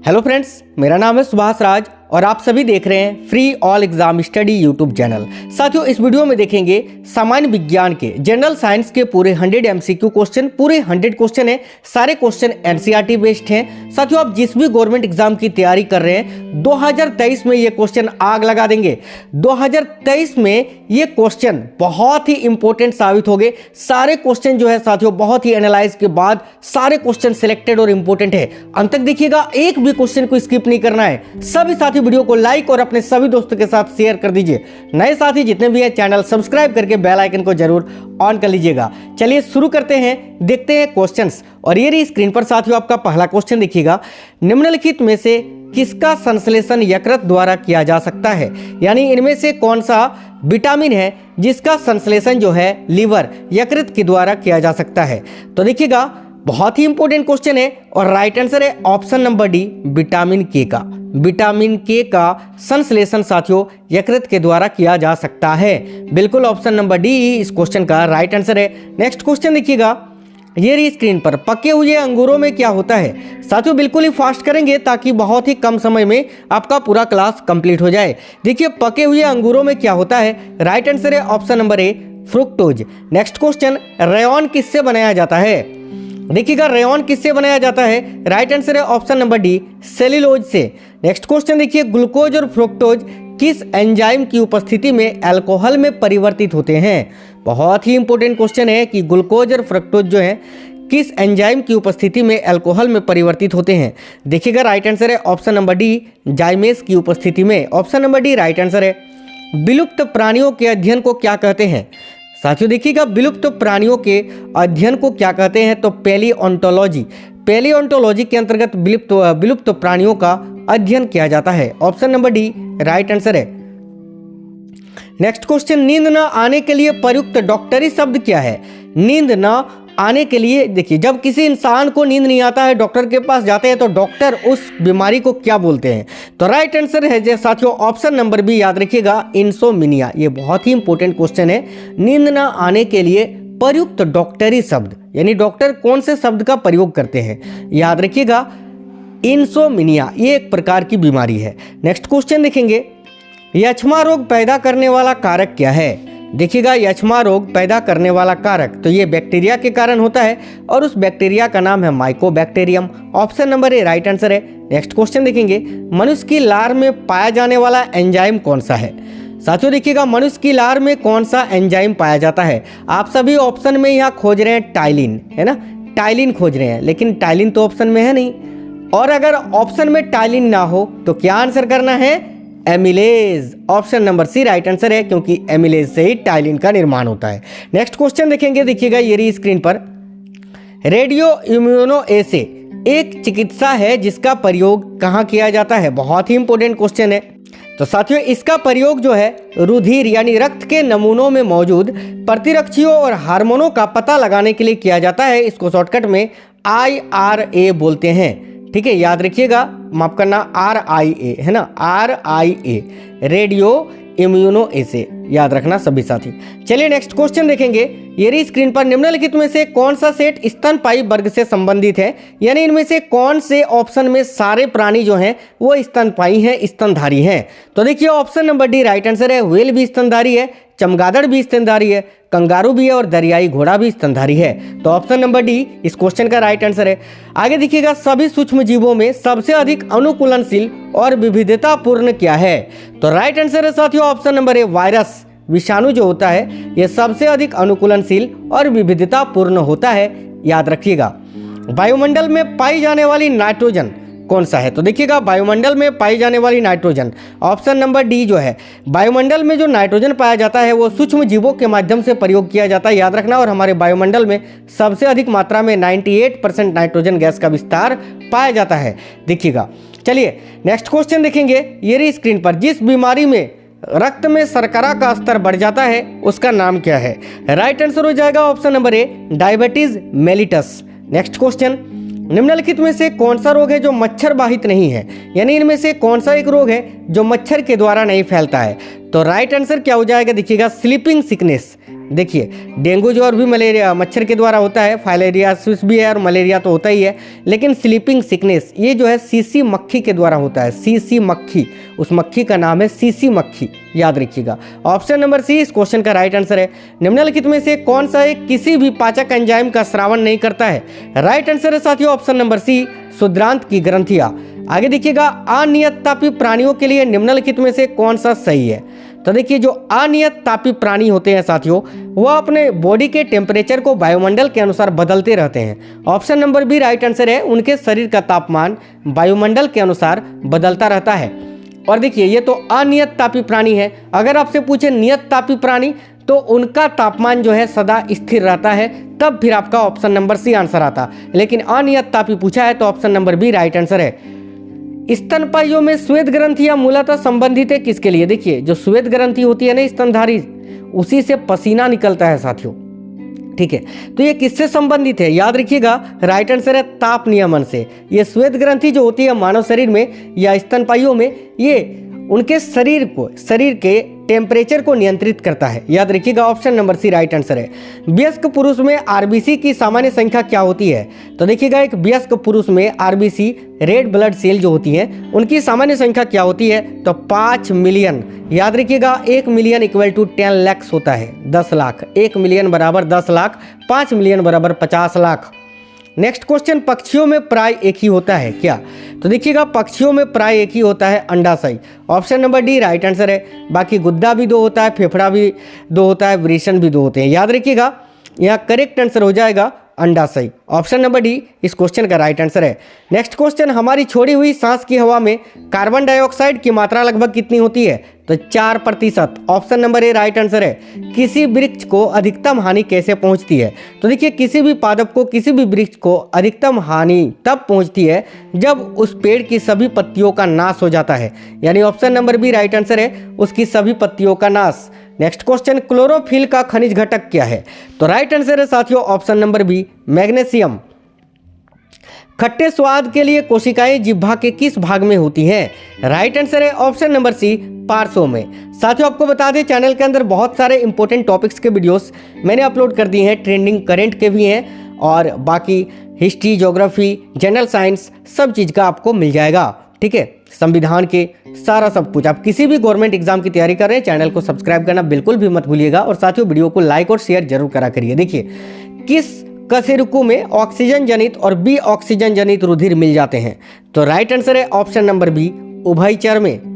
Hello friends, मेरा नाम है सुभाष राज और आप सभी देख रहे हैं free all exam study YouTube channel. साथियों, इस वीडियो में देखेंगे सामान्य विज्ञान के जनरल साइंस के पूरे 100 एमसीक्यू क्वेश्चन। पूरे 100 क्वेश्चन है, सारे क्वेश्चन एनसीईआरटी बेस्ड हैं। साथियों, आप जिस भी गवर्नमेंट एग्जाम की तैयारी कर रहे हैं 2023 में ये क्वेश्चन आग लगा देंगे। 2023 में ये क्वेश्चन बहुत ही इंपॉर्टेंट साबित होंगे। सारे क्वेश्चन जो है साथियों बहुत ही एनालाइज के बाद सारे क्वेश्चन सिलेक्टेड और इंपॉर्टेंट है। अंत तक देखिएगा, एक भी क्वेश्चन को स्किप नहीं करना है। सभी साथी वीडियो को लाइक और अपने सभी दोस्तों के साथ शेयर कर दीजिए। नए साथी जितने भी हैं चैनल सब्सक्राइब करके बेल आइकन को जरूर ऑन कर लीजिएगा। चलिए शुरू करते हैं, देखते हैं क्वेश्चंस। और ये रही स्क्रीन पर साथियों आपका पहला क्वेश्चन देखिएगा। निम्नलिखित में से किसका संश्लेषण यकृत द्वारा किया जा सकता है? यानी इनमें से कौन सा विटामिन है जिसका संश्लेषण जो है लीवर यकृत के द्वारा किया जा सकता है? तो देखिएगा, बहुत ही इंपॉर्टेंट क्वेश्चन है और राइट आंसर है ऑप्शन नंबर डी, विटामिन के का। विटामिन के का संश्लेषण साथियों यकृत के द्वारा किया जा सकता है। बिल्कुल ऑप्शन नंबर डी इस क्वेश्चन का राइट आंसर है। नेक्स्ट क्वेश्चन देखिएगा, ये रही स्क्रीन पर। पके हुए अंगूरों में क्या होता है? साथियों बिल्कुल ही फास्ट करेंगे ताकि बहुत ही कम समय में आपका पूरा क्लास कंप्लीट हो जाए। देखिए, पके हुए अंगूरों में क्या होता है? राइट आंसर है option number A, fructose. Next question, rayon किससे बनाया जाता है? देखिएगा, रेयॉन किससे बनाया जाता है? राइट आंसर है ऑप्शन नंबर डी, सेल्यूलोज से। नेक्स्ट क्वेश्चन देखिए, ग्लूकोज और फ्रुक्टोज किस एंजाइम की उपस्थिति में अल्कोहल में परिवर्तित होते हैं? बहुत ही इंपॉर्टेंट क्वेश्चन है कि ग्लूकोज और फ्रुक्टोज जो है किस एंजाइम की उपस्थिति में अल्कोहल में परिवर्तित होते हैं? देखिएगा, राइट आंसर है ऑप्शन नंबर डी, जाइमेस की उपस्थिति में। Option number D right answer है। विलुप्त प्राणियों के अध्ययन को क्या कहते हैं? साथियों देखिएगा, विलुप्त प्राणियों के अध्ययन को क्या कहते हैं? तो पैलियोंटोलॉजी। पैलियोंटोलॉजी के अंतर्गत विलुप्त प्राणियों का अध्ययन किया जाता है। Option number D right answer है। नेक्स्ट क्वेश्चन, नींद न आने के लिए प्रयुक्त डॉक्टरी शब्द क्या है? नींद न आने के लिए, देखिए जब किसी इंसान को नींद नहीं आता है, डॉक्टर के पास जाते हैं तो डॉक्टर उस बीमारी को क्या बोलते हैं? तो राइट आंसर है साथियों ऑप्शन नंबर बी, याद रखिएगा, इंसोमिनिया। ये बहुत ही इंपॉर्टेंट क्वेश्चन है। नींद न आने के लिए प्रयुक्त डॉक्टरी शब्द, यानी डॉक्टर कौन से शब्द का प्रयोग करते हैं? याद रखिएगा, इंसोमिनिया। ये एक प्रकार की बीमारी है। नेक्स्ट क्वेश्चन देखेंगे, यक्ष्मा रोग पैदा करने वाला कारक क्या है? देखिएगा, यक्ष्मा रोग पैदा करने वाला कारक, तो ये बैक्टीरिया के कारण होता है और उस बैक्टीरिया का नाम है Mycobacterium. Option number A right answer है। नेक्स्ट क्वेश्चन देखेंगे, मनुष्य की लार में पाया जाने वाला एंजाइम कौन सा है? साथियों देखिएगा, मनुष्य की लार में कौन सा एंजाइम पाया जाता है? आप सभी ऑप्शन में यहाँ खोज रहे हैं टाइलिन, है ना, टाइलिन खोज रहे हैं, लेकिन टाइलिन तो ऑप्शन में है नहीं। और अगर ऑप्शन में टाइलिन ना हो तो क्या आंसर करना है? Amylase. Option number C right answer है, क्योंकि एमिलेज से ही टाइलिन का निर्माण होता है। नेक्स्ट क्वेश्चन देखेंगे, देखिएगा ये रही स्क्रीन पर। रेडियो इम्यूनोएसे एक चिकित्सा है जिसका प्रयोग कहाँ किया जाता है? बहुत ही इंपॉर्टेंट क्वेश्चन है। तो साथियों, इसका प्रयोग जो है रुधिर यानी रक्त के नमूनों में मौजूद प्रतिरक्षियों और हार्मोनों का पता लगाने के लिए किया जाता है। इसको शॉर्टकट में IRA बोलते हैं। ठीक है, याद रखिएगा, माफ करना, RIA है ना, RIA, रेडियो इम्यूनोएसे, याद रखना सभी साथी। चलिए नेक्स्ट क्वेश्चन देखेंगे, ये रही स्क्रीन पर। निम्नलिखित में से कौन सा सेट स्तनपायी वर्ग से संबंधित है? यानी इनमें से कौन से ऑप्शन में सारे प्राणी जो हैं वो स्तनपायी हैं, स्तनधारी हैं? तो देखिए option number D right answer है। व्हेल भी स्तनधारी है, चमगादड़ भी स्तनधारी है, कंगारू भी है और दरियाई घोड़ा भी स्तनधारी है। तो ऑप्शन नंबर डी इस क्वेश्चन का राइट आंसर है। आगे देखिएगा, सभी सूक्ष्म जीवों में सबसे अधिक अनुकूलनशील और विविधतापूर्ण क्या है? तो राइट आंसर है साथियों ऑप्शन नंबर ए, वायरस। विषाणु जो होता है यह सबसे अधिक अनुकूलनशील और विविधतापूर्ण होता है, याद रखिएगा। वायुमंडल में पाई जाने वाली नाइट्रोजन कौन सा है? तो देखिएगा, वायुमंडल में पाई जाने वाली नाइट्रोजन, ऑप्शन नंबर डी जो है, वायुमंडल में जो नाइट्रोजन पाया जाता है वो सूक्ष्म जीवों के माध्यम से प्रयोग किया जाता है, याद रखना। और हमारे वायुमंडल में सबसे अधिक मात्रा में 98% नाइट्रोजन गैस का विस्तार पाया जाता है। देखिएगा, चलिए नेक्स्ट क्वेश्चन देखेंगे, ये रही स्क्रीन पर। जिस बीमारी में रक्त में शर्करा का स्तर बढ़ जाता है उसका नाम क्या है? राइट आंसर हो जाएगा option number A, diabetes mellitus. Next question, निम्नलिखित में से कौन सा रोग है जो मच्छर बाहित नहीं है? यानी इनमें से कौन सा एक रोग है जो मच्छर के द्वारा नहीं फैलता है? तो राइट आंसर क्या हो जाएगा? देखिएगा, स्लीपिंग सिकनेस। देखिए डेंगू ज्वर भी मलेरिया मच्छर के द्वारा होता है, फाइलेरियासिस भी है और मलेरिया तो होता ही है, लेकिन स्लीपिंग सिकनेस ये जो है सीसी मक्खी के द्वारा होता है। सीसी मक्खी, उस मक्खी का नाम है सीसी मक्खी, याद रखिएगा। ऑप्शन नंबर सी इस क्वेश्चन का राइट आंसर है। निम्नलिखित में से कौन सा एक किसी भी पाचक एंजाइम का स्रावन नहीं करता है? राइट आंसर है साथियों ऑप्शन नंबर सी, शुद्रांत की ग्रंथियां। आगे देखिएगा, अनियत तापी प्राणियों के लिए निम्नलिखित में से कौन सा सही है? तो देखिए जो अनियत तापी प्राणी होते हैं साथियों, वह अपने बॉडी के टेम्परेचर को वायुमंडल के अनुसार बदलते रहते हैं। Option number B right answer है, उनके शरीर का तापमान वायुमंडल के अनुसार बदलता रहता है। और देखिए ये तो अनियत तापी प्राणी है, अगर आपसे पूछे नियत तापी प्राणी तो उनका तापमान जो है सदा स्थिर रहता है, तब फिर आपका ऑप्शन नंबर सी आंसर आता। लेकिन अनियत तापी पूछा है तो option number B right answer है। स्तनपाइयों में श्वेत ग्रंथियां मूलतः संबंधित है किसके लिए? देखिए जो श्वेत ग्रंथि होती है ना स्तनधारी, उसी से पसीना निकलता है साथियों, ठीक है। तो ये किससे संबंधित है? याद रखिएगा राइट आंसर है ताप नियमन से। ये श्वेत ग्रंथि जो होती है मानव शरीर में या स्तनपाइयों में, ये उनके शरीर के टेम्परेचर को नियंत्रित करता है। याद रखिएगा option number C right answer है। वयस्क पुरुष में आरबीसी की सामान्य संख्या क्या होती है? तो देखिएगा एक वयस्क पुरुष में आरबीसी रेड ब्लड सेल जो होती हैं उनकी सामान्य संख्या क्या होती है? तो 5 मिलियन। याद रखिएगा 1 मिलियन इक्वल टू 10 लाख होता है, 10 लाख। 1 मिलियन बराबर 10 लाख, 5 मिलियन बराबर 50 लाख। नेक्स्ट क्वेश्चन, पक्षियों में प्राय एक ही होता है क्या? तो देखिएगा पक्षियों में प्राय एक ही होता है, अंडाशय। Option number D right answer है। बाकी गुद्दा भी 2 होता है, फेफड़ा भी 2 होता है, वृषण भी 2 होते हैं। याद रखिएगा यहाँ करेक्ट आंसर हो जाएगा अंडाशय। ऑप्शन नंबर डी इस क्वेश्चन का राइट आंसर है। नेक्स्ट क्वेश्चन, हमारी छोड़ी हुई सांस की हवा में कार्बन डाइऑक्साइड की मात्रा लगभग कितनी होती है? तो 4%। Option number A right answer है। किसी वृक्ष को अधिकतम हानि कैसे पहुंचती है? तो देखिए किसी भी पादप को, किसी भी वृक्ष को अधिकतम हानि तब पहुंचती है जब उस पेड़ की सभी पत्तियों का नाश हो जाता है, यानी option number B right answer है, उसकी सभी पत्तियों का नाश। नेक्स्ट क्वेश्चन, क्लोरोफिल का खनिज घटक क्या है? तो राइट आंसर है साथियों ऑप्शन नंबर बी, मैग्नीशियम। खट्टे स्वाद के लिए कोशिकाएं जिह्वा के किस भाग में होती हैं? राइट आंसर है ऑप्शन नंबर सी, पार्श्व में। साथियों आपको बता दें चैनल के अंदर बहुत सारे इंपॉर्टेंट टॉपिक्स के वीडियोस मैंने अपलोड कर दिए हैं, ट्रेंडिंग करंट के भी हैं और बाकी हिस्ट्री, ज्योग्राफी, जनरल साइंस सब चीज़ का आपको मिल जाएगा, ठीक है। संविधान के सारा सब कुछ। आप किसी भी गवर्नमेंट एग्जाम की तैयारी कर रहे हैं, चैनल को सब्सक्राइब करना बिल्कुल भी मत भूलिएगा और साथियों वीडियो को लाइक और शेयर जरूर करा करिए। देखिए किस कशेरुकी में ऑक्सीजन जनित और बी ऑक्सीजन जनित रुधिर मिल जाते हैं? तो राइट आंसर है ऑप्शन नंबर बी, उभयचर में।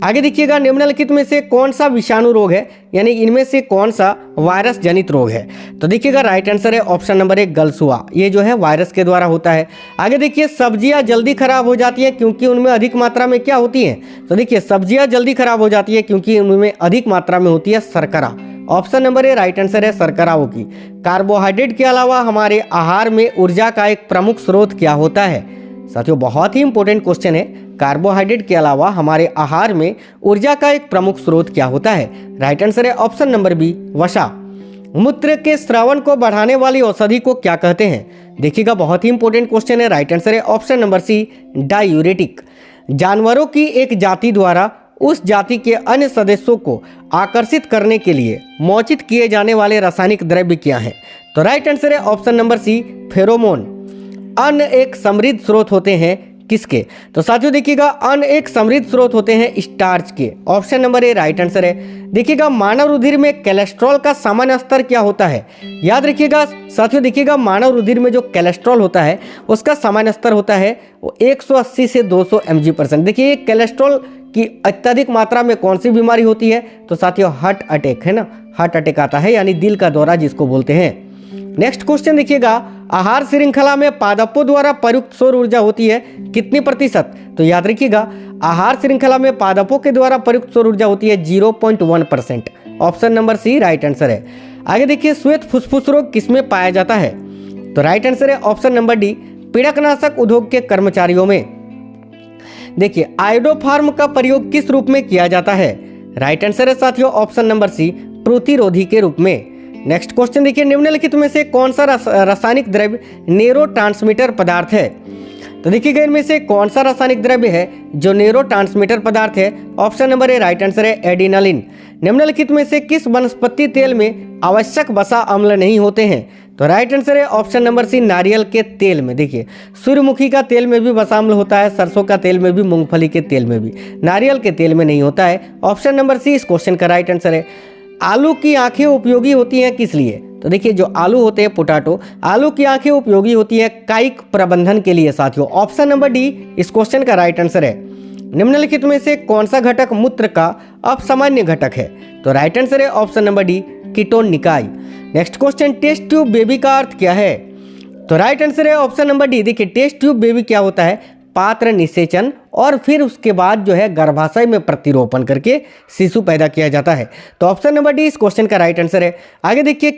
आगे देखिएगा, निम्नलिखित में से कौन सा विषाणु रोग है, यानी इनमें से कौन सा वायरस जनित रोग है? तो देखिएगा राइट आंसर है ऑप्शन नंबर 1, गलसुआ। ये जो है वायरस के द्वारा होता है। आगे देखिए, सब्जियां जल्दी खराब हो जाती है क्योंकि उनमें अधिक मात्रा में क्या होती है? तो देखिए सब्जियां जल्दी खराब हो जाती है क्योंकि उनमें अधिक मात्रा में होती है शर्करा। Option number A right answer है, शर्कराओं की। कार्बोहाइड्रेट के अलावा हमारे आहार में ऊर्जा का एक प्रमुख स्रोत क्या होता है? साथियों बहुत ही इंपॉर्टेंट क्वेश्चन है, कार्बोहाइड्रेट के अलावा हमारे आहार में ऊर्जा का एक प्रमुख स्रोत क्या होता है? राइट आंसर है ऑप्शन नंबर बी, वसा। मूत्र के स्रावन को बढ़ाने वाली औषधि को क्या कहते हैं? देखिएगा बहुत ही इंपॉर्टेंट क्वेश्चन है, राइट आंसर है ऑप्शन नंबर सी, डायूरेटिक। जानवरों की एक जाति द्वारा उस जाति के अन्य सदस्यों को आकर्षित करने के लिए मौचित किए जाने वाले रासायनिक द्रव्य क्या हैं? तो राइट आंसर है ऑप्शन नंबर सी, फेरोमोन। अन्न एक समृद्ध स्रोत होते हैं किसके? तो साथियों देखिएगा अन्न एक समृद्ध स्रोत होते हैं स्टार्च के। Option number A right answer है। देखिएगा मानव रुधिर में कोलेस्ट्रॉल का सामान्य स्तर क्या होता है? याद रखिएगा साथियों, देखिएगा मानव रुधिर में जो कोलेस्ट्रॉल होता है उसका सामान्य स्तर होता है वो 180 से 200 mg/। देखिए कोलेस्ट्रॉल की अत्यधिक मात्रा में कौन सी बीमारी होती है? तो साथियों हार्ट अटैक, है ना, हार्ट अटैक आता है, यानी दिल का दौरा जिसको बोलते हैं। नेक्स्ट क्वेश्चन देखिएगा, आहार श्रृंखला में पादपों द्वारा प्रयुक्त सौर ऊर्जा होती है कितनी प्रतिशत? तो याद रखिएगा आहार श्रृंखला में पादपों के द्वारा प्रयुक्त सौर ऊर्जा होती है 0.1%। Option number C right answer है। आगे देखिए, श्वेत फुसफुस रोग किसमें पाया जाता है? तो राइट आंसर है ऑप्शन नंबर डी, पीड़कनाशक उद्योग के कर्मचारियों में। देखिए आयोडोफार्म का प्रयोग किस रूप में किया जाता है? राइट आंसर है साथियों ऑप्शन नंबर सी, प्रतिरोधी के रूप में। नेक्स्ट क्वेश्चन देखिए, निम्नलिखित में से कौन सा रासायनिक द्रव्य न्यूरोट्रांसमीटर पदार्थ है? तो देखिएगा इनमें से कौन सा रासायनिक द्रव्य है जो न्यूरोट्रांसमीटर पदार्थ है? Option number A right answer है एडिनालिन। निम्नलिखित में से किस वनस्पति तेल में आवश्यक वसा अम्ल नहीं होते हैं? तो राइट आंसर है ऑप्शन नंबर सी नारियल के तेल में। देखिए सूर्यमुखी का तेल में भी वसा अम्ल होता है, सरसों का तेल में भी, मूंगफली के तेल में भी, नारियल के तेल में नहीं होता है। ऑप्शन नंबर सी इस क्वेश्चन का राइट आंसर है। आलू की आंखें उपयोगी होती हैं किस लिए? तो देखिए जो आलू होते हैं पोटैटो, आलू की आंखें उपयोगी होती हैं कायिक प्रबंधन के लिए साथियों। ऑप्शन नंबर डी इस क्वेश्चन का राइट आंसर है। निम्नलिखित में से कौन सा घटक मूत्र का अपसामान्य घटक है? तो राइट आंसर है ऑप्शन नंबर डी कीटोन निकाय। Next question, test tube baby का अर्थ क्या है? तो राइट आंसर है ऑप्शन नंबर डी। देखिए टेस्ट ट्यूब बेबी क्या होता है? पात्र निषेचन और फिर उसके बाद जो है गर्भाशय में प्रतिरोपण करके शिशु पैदा किया जाता है। तो ऑप्शन नंबर डी इस क्वेश्चन का राइट आंसर है। आगे देखिए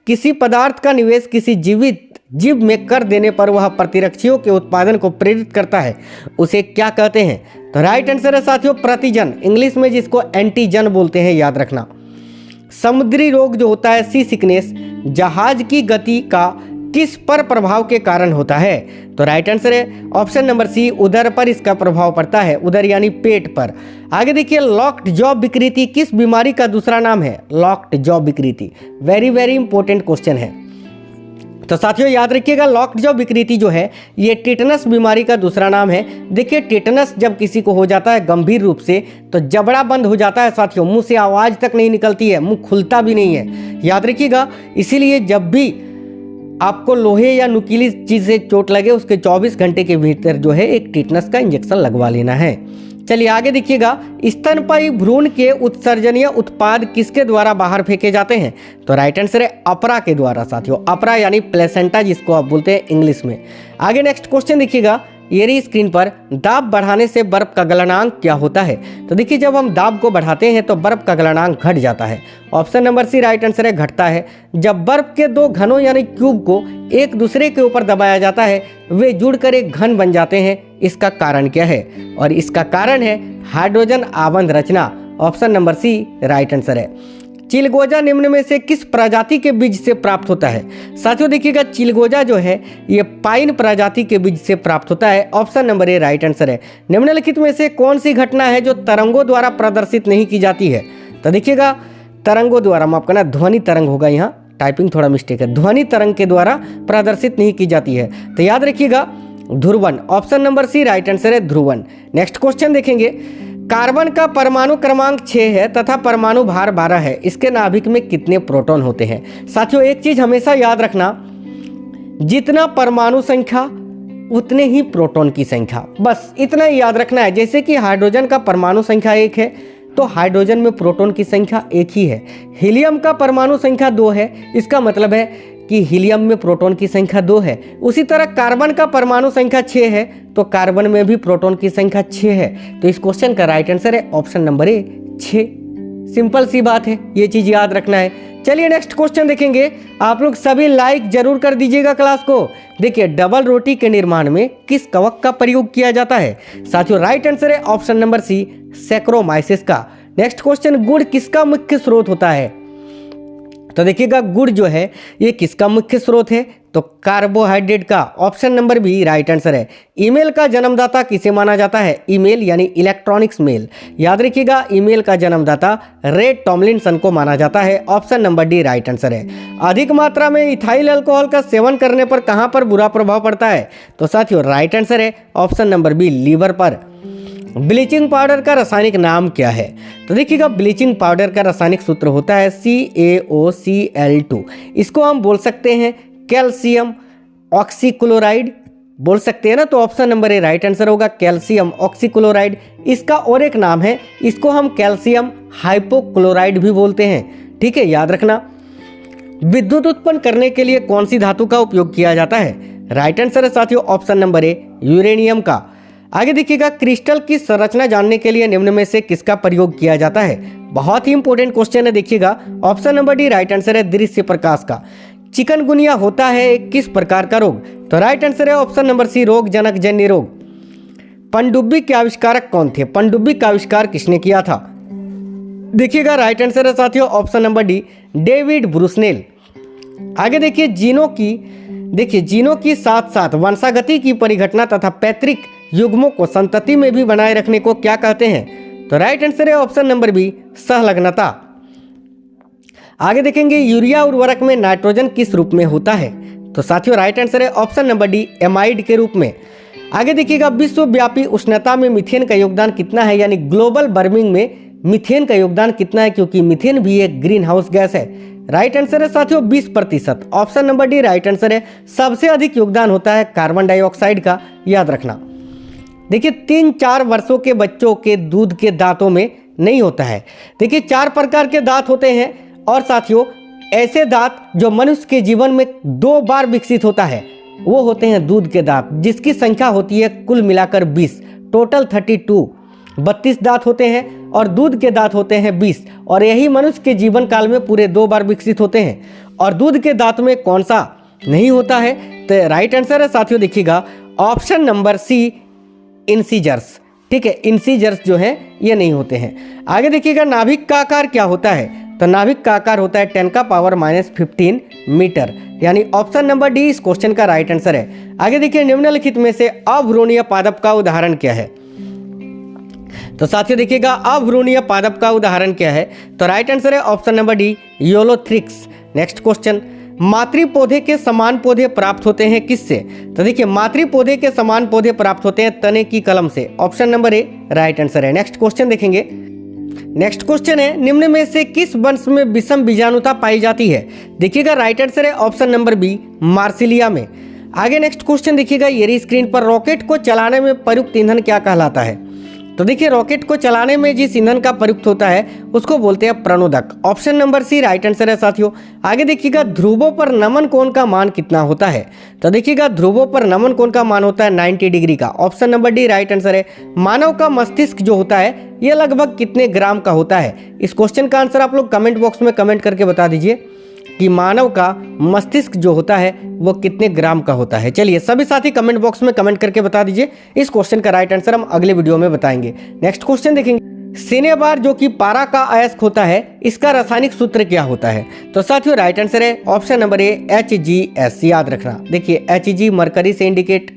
किसी पदार्थ का निवेश किसी जीवित जीव में कर देने पर वह प्रतिरक्षियों के उत्पादन को प्रेरित करता है, उसे क्या कहते हैं? तो राइट आंसर है साथियों प्रतिजन, इंग्लिश में जिसको एंटीजन बोलते हैं, याद रखना। समुद्री रोग जो होता है सी सिकनेस, जहाज की गति का किस पर प्रभाव के कारण होता है? तो राइट आंसर है ऑप्शन नंबर सी उदर पर इसका प्रभाव पड़ता है, उदर यानी पेट पर। आगे देखिए लॉक्ड जॉ विकृति किस बीमारी का दूसरा नाम है? लॉक्ड जॉ विकृति, वेरी वेरी इंपॉर्टेंट क्वेश्चन है। तो साथियों याद रखिएगा लॉक्ड जॉ विकृति जो है ये टेटनस बीमारी का दूसरा नाम है। देखिए टेटनस जब किसी को हो जाता है गंभीर रूप से तो जबड़ा बंद हो जाता है साथियों, मुंह से आवाज तक नहीं निकलती है, मुंह खुलता भी नहीं है, याद रखिएगा। इसीलिए जब भी आपको लोहे या नुकीली चीज से चोट लगे उसके 24 घंटे के भीतर जो है एक टेटनस का इंजेक्शन लगवा लेना है। चलिए आगे देखिएगा, स्तनपायी भ्रूण के उत्सर्जनीय उत्पाद किसके द्वारा बाहर फेंके जाते हैं? तो राइट आंसर है अपरा के द्वारा साथियों, अपरा यानी प्लेसेंटा जिसको आप बोलते हैं इंग्लिश में। आगे नेक्स्ट क्वेश्चन देखिएगा, ये रही स्क्रीन पर, दाब बढ़ाने से बर्फ का गलनांक क्या होता है? तो देखिए जब हम दाब को बढ़ाते हैं तो बर्फ का गलनांक घट जाता है। Option number C right answer है घटता है। जब बर्फ के दो घनों यानी क्यूब को एक दूसरे के ऊपर दबाया जाता है वे जुड़कर एक घन बन जाते हैं, इसका कारण क्या है? और इसका कारण है हाइड्रोजन आबंध रचना। Option number C right answer है। चिलगोजा निम्न में से किस प्रजाति के बीज से प्राप्त होता है? साथियों देखिएगा चिलगोजा जो है ये पाइन प्रजाति के बीज से प्राप्त होता है। Option number A right answer है। निम्नलिखित में से कौन सी घटना है जो तरंगों द्वारा प्रदर्शित नहीं की जाती है? तो देखिएगा तरंगों द्वारा, माफ करना ध्वनि तरंग होगा, यहाँ टाइपिंग थोड़ा मिस्टेक है, ध्वनि तरंग के द्वारा प्रदर्शित नहीं की जाती है। तो याद रखिएगा ध्रुवन, option number C right answer है ध्रुवन। नेक्स्ट क्वेश्चन देखेंगे, कार्बन का परमाणु क्रमांक 6 है तथा परमाणु भार 12 है, इसके नाभिक में कितने प्रोटॉन होते हैं? साथियों एक चीज हमेशा याद रखना, जितना परमाणु संख्या उतने ही प्रोटॉन की संख्या, बस इतना ही याद रखना है। जैसे कि हाइड्रोजन का परमाणु संख्या 1 है तो हाइड्रोजन में प्रोटॉन की संख्या 1 ही है। हीलियम का परमाणु संख्या 2 है, इसका मतलब है कि हीलियम में प्रोटॉन की संख्या 2 है। उसी तरह कार्बन का परमाणु संख्या 6 है तो कार्बन में भी प्रोटॉन की संख्या 6 है। तो इस क्वेश्चन का राइट आंसर है ऑप्शन नंबर ए 6। सिंपल सी बात है, ये चीज याद रखना है। चलिए नेक्स्ट क्वेश्चन देखेंगे। आप लोग सभी लाइक जरूर कर दीजिएगा क्लास को। देखिए डबल रोटी के निर्माण में किस कवक का प्रयोग किया जाता है? साथियों राइट आंसर है ऑप्शन नंबर सी सैक्रोमाइसिस का। नेक्स्ट क्वेश्चन, गुड़ किसका मुख्य स्रोत होता है? तो देखिएगा गुड़ जो है ये किसका मुख्य स्रोत है? तो कार्बोहाइड्रेट का। Option number B right answer है। ईमेल का जन्मदाता किसे माना जाता है? ईमेल यानी इलेक्ट्रॉनिक्स मेल, याद रखिएगा ईमेल का जन्मदाता रे टॉमलिंसन को माना जाता है। Option number D right answer है। अधिक मात्रा में इथाइल अल्कोहल का सेवन करने पर कहां पर बुरा प्रभाव पड़ता है? तो साथियों राइट आंसर है ऑप्शन नंबर बी लीवर पर। ब्लीचिंग पाउडर का रासायनिक नाम क्या है? तो देखिएगा ब्लीचिंग पाउडर का रासायनिक सूत्र होता है CaOCl2। इसको हम बोल सकते हैं कैल्शियम ऑक्सीक्लोराइड बोल सकते हैं ना, तो option number A right answer होगा कैल्शियम ऑक्सीक्लोराइड। इसका और एक नाम है, इसको हम कैल्शियम हाइपोक्लोराइड भी बोलते हैं, ठीक है याद रखना। विद्युत उत्पन्न करने के लिए कौन सी धातु का उपयोग किया जाता है? राइट आंसर है साथियों ऑप्शन नंबर ए यूरेनियम का। आगे देखिएगा क्रिस्टल की संरचना जानने के लिए निम्न में से किसका प्रयोग किया जाता है? बहुत ही इंपॉर्टेंट क्वेश्चन है, देखिएगा option number D right answer है दृश्य प्रकाश का। चिकनगुनिया होता है किस प्रकार का रोग? तो राइट आंसर है ऑप्शन नंबर सी रोग जनक जन्य रोग। पनडुब्बी के आविष्कारक कौन थे? पनडुब्बी का आविष्कार किसने किया था? देखिएगा राइट आंसर है साथियों ऑप्शन नंबर डी डेविड ब्रूसनेल। आगे देखिए जीनों की देखिए जीनों की साथ साथ वंशागति की परिघटना तथा पैतृक युग्मों को संतति में भी बनाए रखने को क्या कहते हैं? तो राइट आंसर है ऑप्शन नंबर बी, सहलग्नता। आगे देखेंगे यूरिया उर्वरक में नाइट्रोजन किस रूप में होता है? तो साथियों राइट आंसर है ऑप्शन नंबर डी, एमाइड के रूप में। आगे देखिएगा विश्वव्यापी उष्णता में मीथेन का योगदान कितना है, यानी ग्लोबल वार्मिंग में मीथेन का योगदान कितना है, क्योंकि मीथेन भी एक ग्रीन हाउस गैस है। राइट आंसर है साथियों 20%, option number D right answer है। सबसे अधिक योगदान होता है कार्बन डाइऑक्साइड का, याद रखना। देखिए 3-4 वर्षों के बच्चों के दूध के दांतों में नहीं होता है। देखिए 4 प्रकार के दांत होते हैं और साथियों ऐसे दांत जो मनुष्य के जीवन में 2 बार विकसित होता है वो होते हैं दूध के दांत, जिसकी संख्या होती है कुल मिलाकर 20, टोटल 32 दांत होते हैं और दूध के दांत होते हैं 20, और यही मनुष्य के जीवन काल में पूरे 2 बार विकसित होते हैं। और दूध के दांत में कौन सा नहीं होता है? तो राइट आंसर है साथियों देखिएगा ऑप्शन नंबर सी, इंसीजर्स। ठीक है, इंसीजर्स जो है ये नहीं होते हैं। आगे देखिएगा नाभिक का आकार क्या होता है? तो नाभिक का आकार होता है 10⁻⁻15 मीटर, यानी ऑप्शन नंबर डी इस क्वेश्चन का राइट आंसर है। आगे देखिए निम्नलिखित में से अभ्रूणीय पादप का उदाहरण क्या है? तो साथियों देखिएगा अभ्रूणीय पादप का उदाहरण क्या है? तो राइट आंसर है option number D, Ulothrix. Next question, मातृ पौधे के समान पौधे प्राप्त होते हैं किससे? तो देखिए मातृ पौधे के समान पौधे प्राप्त होते हैं तने की कलम से, option number A right answer है। नेक्स्ट क्वेश्चन देखेंगे। नेक्स्ट क्वेश्चन है निम्न में से किस वंश में विषम बीजाणुता पाई जाती है? देखिएगा राइट आंसर है ऑप्शन नंबर बी, मार्सिलिया में। आगे नेक्स्ट क्वेश्चन देखिएगा ये स्क्रीन पर, रॉकेट को चलाने में प्रयुक्त ईंधन क्या कहलाता है? तो देखिए रॉकेट को चलाने में जिस ईंधन का प्रयुक्त होता है उसको बोलते हैं प्रणोदक, option number C right answer है साथियों। आगे देखिएगा ध्रुवों पर नमन कोण का मान कितना होता है? तो देखिएगा ध्रुवों पर नमन कोण का मान होता है 90 डिग्री का, option number D right answer है। मानव का मस्तिष्क जो होता है ये लगभग कितने ग्राम का होता है? इस क्वेश्चन का आंसर आप लोग कमेंट बॉक्स में कमेंट करके बता दीजिए कि मानव का मस्तिष्क जो होता है वो कितने ग्राम का होता है। चलिए सभी साथी कमेंट बॉक्स में कमेंट करके बता दीजिए। इस क्वेश्चन का राइट आंसर हम अगले वीडियो में बताएंगे। नेक्स्ट क्वेश्चन देखेंगे, सिनेबार जो कि पारा का अयस्क होता है इसका रासायनिक सूत्र क्या होता है? तो साथियों राइट आंसर है ऑप्शन नंबर ए, HGS। याद रखना, देखिए Hg मरकरी से इंडिकेट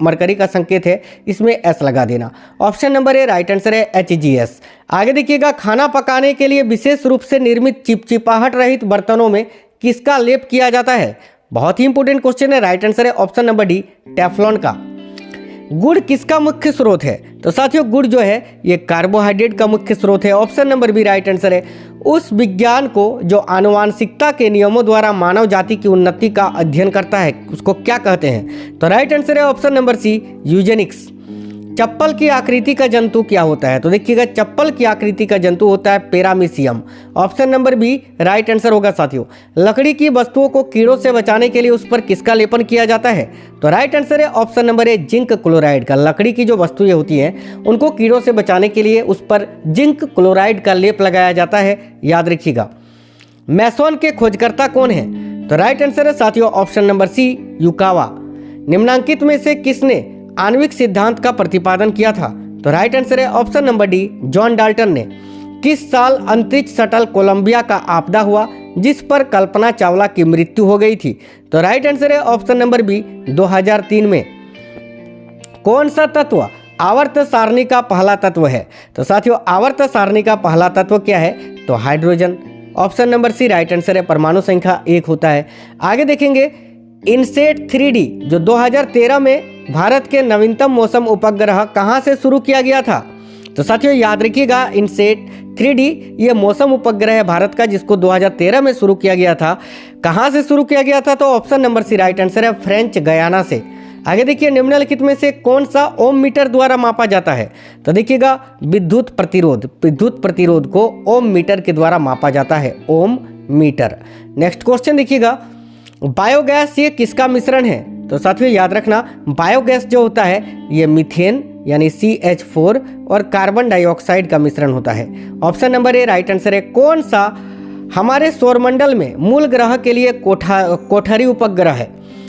मरकरी का संकेत है, इसमें S लगा देना। Option number A right answer है HGS। आगे देखिएगा खाना पकाने के लिए विशेष रूप से निर्मित चिपचिपाहट रहित बर्तनों में किसका लेप किया जाता है? बहुत ही इंपॉर्टेंट क्वेश्चन है, राइट आंसर है ऑप्शन नंबर डी, टेफ्लॉन का। गुड़ किसका मुख्य स्रोत है? तो साथियों गुड़ जो है ये कार्बोहाइड्रेट का मुख्य स्रोत है, option number B right answer है। उस विज्ञान को जो आनुवांशिकता के नियमों द्वारा मानव जाति की उन्नति का अध्ययन करता है उसको क्या कहते हैं? तो राइट आंसर है ऑप्शन नंबर सी, यूजेनिक्स। चप्पल की आकृति का जंतु क्या होता है? तो देखिएगा चप्पल की आकृति का जंतु होता है paramecium, option number B right answer होगा साथियों। लकड़ी की वस्तुओं को कीड़ों से बचाने के लिए उस पर किसका लेपन किया जाता है? तो राइट आंसर है option number A, zinc chloride का। लकड़ी की जो वस्तुएं होती हैं उनको कीड़ों से बचाने के लिए उस पर जिंक क्लोराइड का लेप लगाया जाता है, याद रखिएगा। मैसोन के खोजकर्ता कौन है? तो राइट आंसर है साथियों ऑप्शन नंबर सी, युकावा। निम्नांकित में से किसने आणविक सिद्धांत का प्रतिपादन किया था? तो राइट आंसर है option number D, John Dalton ने। किस साल अंतरिक्ष शटल कोलंबिया का आपदा हुआ जिस पर कल्पना चावला की मृत्यु हो गई थी? तो राइट आंसर है ऑप्शन नंबर बी, 2003 में। कौन सा तत्व आवर्त सारणी का पहला तत्व है? तो साथियों आवर्त सारणी का पहला तत्व क्या है? तो hydrogen, option number C right answer है। परमाणु संख्या 1 होता है। आगे देखेंगे इनसेट 3D जो 2013 में भारत के नवीनतम मौसम उपग्रह कहां से शुरू किया गया था? तो साथियों याद रखिएगा इनसेट 3D ये मौसम उपग्रह है भारत का जिसको 2013 में शुरू किया गया था। कहां से शुरू किया गया था? तो option number C right answer है, फ्रेंच गयाना से। आगे देखिए निम्नलिखित में से कौन सा ओम मीटर द्वारा मापा जाता है? तो देखिएगा विद्युत प्रतिरोध, विद्युत प्रतिरोध को ओम मीटर के द्वारा मापा जाता है, ओम मीटर। नेक्स्ट क्वेश्चन देखिएगा, बायोगैस ये किसका मिश्रण है? तो साथियों याद रखना बायोगैस जो होता है ये मीथेन यानी CH4 और कार्बन डाइऑक्साइड का मिश्रण होता है, option number A right answer है। कौन सा हमारे सौरमंडल में मूल ग्रह के लिए कोठरी उपग्रह है?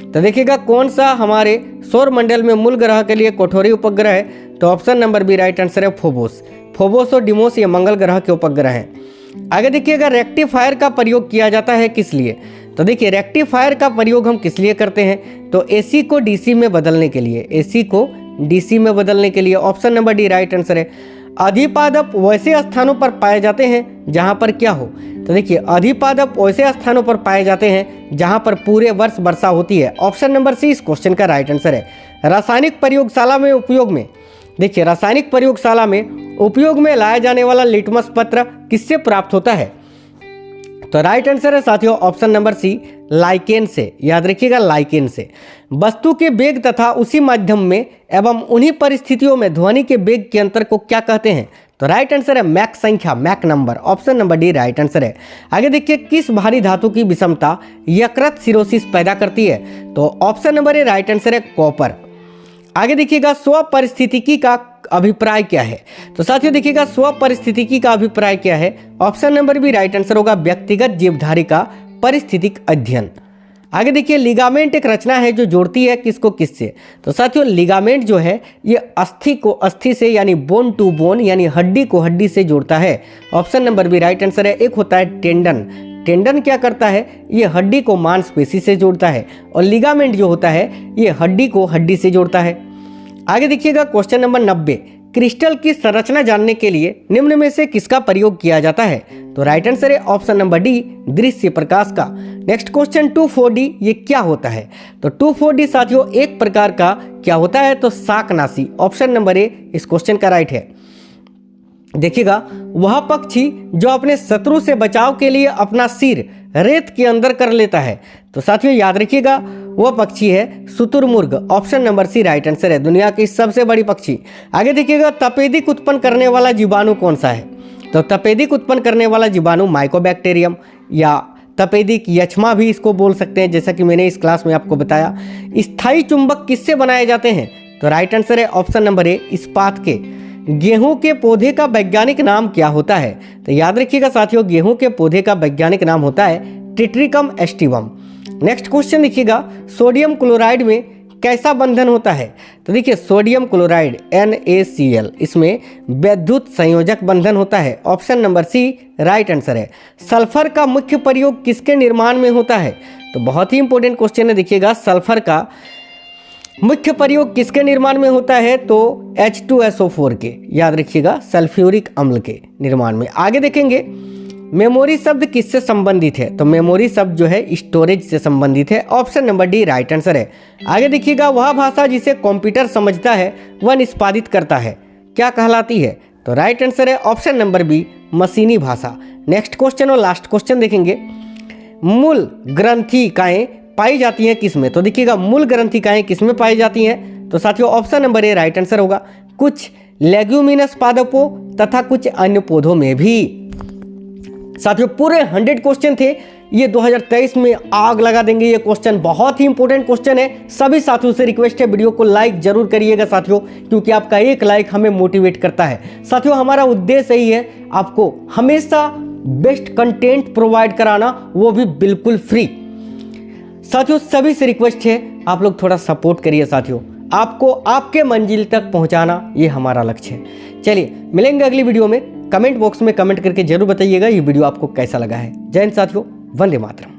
तो देखिएगा कौन सा हमारे सौरमंडल में मूल ग्रह के लिए कोठरी उपग्रह है? तो option number B right answer है, फोबोस। फोबोस और डिमोस ये मंगल ग्रह के उपग्रह हैं। आगे देखिएगा रेक्टिफायर का प्रयोग किया जाता है किस लिए? तो देखिए रेक्टिफायर का प्रयोग हम किस लिए करते हैं, तो एसी को डीसी में बदलने के लिए, एसी को डीसी में बदलने के लिए। Option number D right answer है। अधिपादप वैसे स्थानों पर पाए जाते हैं जहां पर क्या हो, तो देखिए अधिपादप वैसे स्थानों पर पाए जाते हैं जहां पर पूरे वर्ष वर्षा होती है। ऑप्शन नंबर सी इस क्वेश्चन का राइट आंसर है। रासायनिक प्रयोगशाला में उपयोग में, देखिए रासायनिक प्रयोगशाला में उपयोग में लाया जाने वाला लिटमस पत्र किससे प्राप्त होता है, तो राइट आंसर है साथियों ऑप्शन नंबर सी लाइकेन से। याद रखिएगा लाइकेन से। वस्तु के वेग तथा उसी माध्यम में एवं उन्हीं परिस्थितियों में ध्वनि के वेग के अंतर को क्या कहते हैं, तो राइट आंसर है मैक संख्या, Mach number. Option number D right answer है। आगे देखिए किस भारी धातु की विषमता यकृत सिरोसिस पैदा करती है, तो option number A right answer है कॉपर। आगे देखिएगा स्व परिस्थितिकी का अभिप्राय क्या है, तो साथियों देखिएगा स्व परिस्थितिकी का अभिप्राय क्या है, option number B right answer होगा व्यक्तिगत जीवधारी का परिस्थितिक अध्ययन। आगे देखिए लिगामेंट एक रचना है जो जोड़ती है किसको किससे, तो साथियों लिगामेंट जो है ये अस्थि को अस्थि से यानी बोन टू बोन यानी हड्डी को हड्डी से जोड़ता है। Option number B right answer है। एक होता है टेंडन, टेंडन क्या करता है, ये हड्डी को मांसपेशी से जोड़ता है, और लिगामेंट जो होता है ये हड्डी को हड्डी से जोड़ता है। आगे देखिएगा क्वेश्चन नंबर 90, क्रिस्टल की संरचना जानने के लिए निम्न में से किसका प्रयोग किया जाता है, तो राइट आंसर है ऑप्शन नंबर डी दृश्य प्रकाश का। नेक्स्ट क्वेश्चन 2,4-D ये क्या होता है, तो 2,4-D साथियों एक प्रकार का क्या होता है, तो शाकनाशी। ऑप्शन नंबर ए इस क्वेश्चन का राइट है। देखिएगा वह पक्षी जो अपने शत्रु से बचाव के लिए अपना सिर रेत के अंदर कर लेता है, तो साथियों याद रखिएगा वह पक्षी है शुतुरमुर्ग। Option number C right answer है, दुनिया की सबसे बड़ी पक्षी। आगे देखिएगा तपेदिक उत्पन्न करने वाला जीवाणु कौन सा है, तो तपेदिक उत्पन्न करने वाला जीवाणु माइकोबैक्टीरियम या तपेदिक यक्ष्मा भी इसको बोल सकते हैं, जैसा कि मैंने इस क्लास में आपको बताया। स्थायी चुंबक किससे बनाए जाते हैं, तो राइट आंसर है ऑप्शन नंबर ए इस्पात के। गेहूं के पौधे का वैज्ञानिक नाम क्या होता है, तो याद रखिएगा साथियों गेहूं के पौधे का वैज्ञानिक नाम होता है ट्रिट्रिकम एस्टिवम। नेक्स्ट क्वेश्चन देखिएगा सोडियम क्लोराइड में कैसा बंधन होता है, तो देखिए सोडियम क्लोराइड NaCl इसमें वैद्युत संयोजक बंधन होता है। Option number C right answer है। सल्फर का मुख्य प्रयोग किसके निर्माण में होता है, तो बहुत ही इंपॉर्टेंट क्वेश्चन है। देखिएगा सल्फर का मुख्य प्रयोग किसके निर्माण में होता है, तो H2SO4 के, याद रखिएगा सल्फ्यूरिक अम्ल के निर्माण में। आगे देखेंगे मेमोरी शब्द किससे संबंधित है, तो मेमोरी शब्द जो है स्टोरेज से संबंधित है। Option number D right answer है। आगे देखिएगा वह भाषा जिसे कंप्यूटर समझता है वह निष्पादित करता है क्या कहलाती है, तो राइट आंसर है ऑप्शन नंबर बी मशीनी भाषा। नेक्स्ट क्वेश्चन और लास्ट क्वेश्चन देखेंगे मूल ग्रंथिकाएं पाई जाती हैं किसमें, तो देखिएगा मूल ग्रंथिकाएं किसमें पाई जाती हैं, तो साथियों option number A right answer होगा। कुछ लेग्यूमिनस पादपों तथा कुछ अन्य पौधों में भी। साथियों पूरे 100 क्वेश्चन थे, ये 2023 में आग लगा देंगे ये क्वेश्चन, बहुत ही इंपॉर्टेंट क्वेश्चन है। सभी साथियों से रिक्वेस्ट है वीडियो को लाइक जरूर करिएगा साथियों, क्योंकि आपका एक लाइक हमें मोटिवेट करता है। साथियों हमारा उद्देश्य यही है आपको हमेशा बेस्ट कंटेंट प्रोवाइड कराना, वो भी बिल्कुल फ्री। साथियों सभी से रिक्वेस्ट है आप लोग थोड़ा सपोर्ट करिए साथियों, आपको आपके मंजिल तक पहुंचाना ये हमारा लक्ष्य है। चलिए मिलेंगे अगली वीडियो में। कमेंट बॉक्स में कमेंट करके जरूर बताइएगा ये वीडियो आपको कैसा लगा है। जय हिंद साथियों, वंदे मातरम।